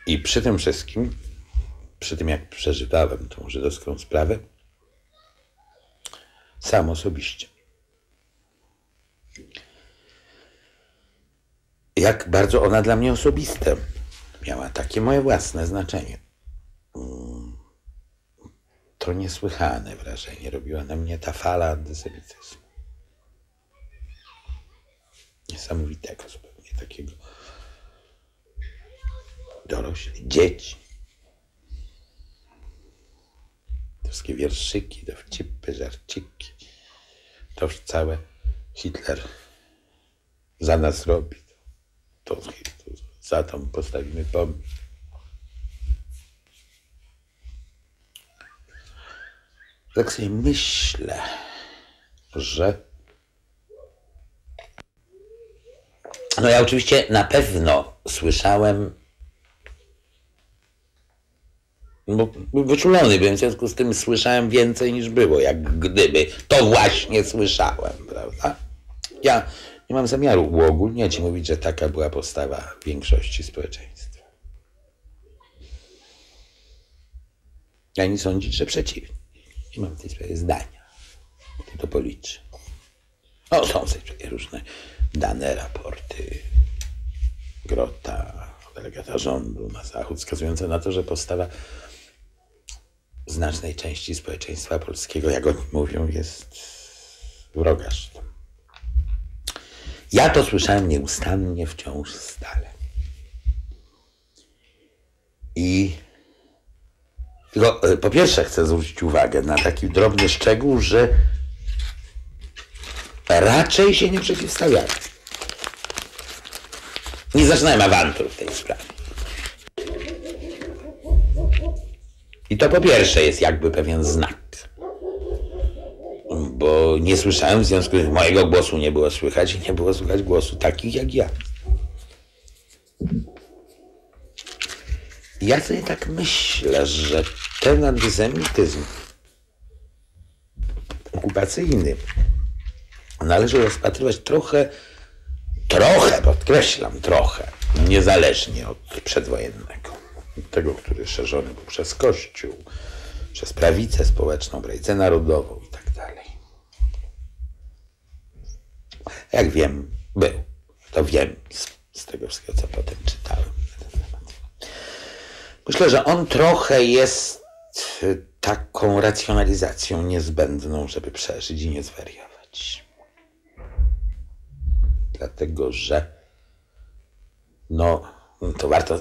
I przy tym wszystkim, przy tym jak przeżywałem tą żydowską sprawę, sam osobiście, jak bardzo ona dla mnie osobiste miała takie moje własne znaczenie. To niesłychane wrażenie robiła na mnie ta fala antysemityzmu. Niesamowitego zupełnie, takiego. Dorośli, dzieci. Te wszystkie wierszyki, dowcipy, żarciki. To całe Hitler za nas robi. To za to postawimy pomnik. Tak sobie myślę, że no ja oczywiście na pewno słyszałem, bo wyczulony byłem, w związku z tym słyszałem więcej niż było, jak gdyby to właśnie słyszałem, prawda? Ja nie mam zamiaru uogólniać i mówić, że taka była postawa większości społeczeństwa. Ani sądzić, że przeciwnie. Nie mam w tej sprawie zdania. To policzy. No, są sobie różne dane, raporty Grota, delegata rządu na Zachód, wskazujące na to, że postawa znacznej części społeczeństwa polskiego, jak oni mówią, jest wroga Żydom. Ja to słyszałem nieustannie, wciąż stale. Tylko po pierwsze chcę zwrócić uwagę na taki drobny szczegół, że raczej się nie przeciwstawiałem. Nie zaczynałem awantur w tej sprawie. I to po pierwsze jest jakby pewien znak. Bo nie słyszałem, w związku z tym mojego głosu nie było słychać i nie było słychać głosu takich jak ja. Ja sobie tak myślę, że ten antysemityzm okupacyjny należy rozpatrywać trochę, podkreślam, trochę, niezależnie od przedwojennego. Od tego, który szerzony był przez Kościół, przez prawicę społeczną, prawicę narodową i tak dalej. Jak wiem, był. To wiem z tego wszystkiego, co potem czytałem na ten temat. Myślę, że on trochę jest taką racjonalizacją niezbędną, żeby przeżyć i nie zwariować. Dlatego, że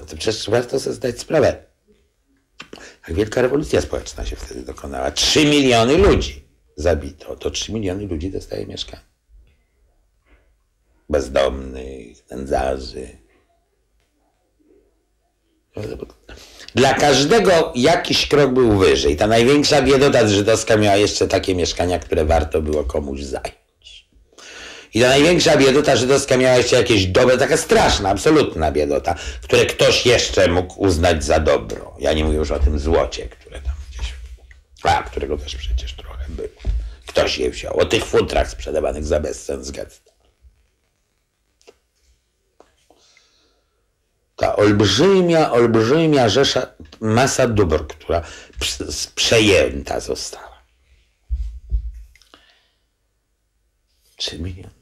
przecież warto sobie zdać sprawę, jak wielka rewolucja społeczna się wtedy dokonała. 3 miliony ludzi zabito. To 3 miliony ludzi dostaje mieszkanie. Bezdomnych, nędzarzy. Dla każdego jakiś krok był wyżej. Ta największa biedota żydowska miała jeszcze takie mieszkania, które warto było komuś zająć. I ta największa biedota żydowska miała jeszcze jakieś dobre, taka straszna, absolutna biedota, które ktoś jeszcze mógł uznać za dobro. Ja nie mówię już o tym złocie, które tam gdzieś, którego też przecież trochę było. Ktoś je wziął. O tych futrach sprzedawanych za bezcen z getta. Ta olbrzymia rzesza, masa dóbr, która przejęta została. 3 miliony.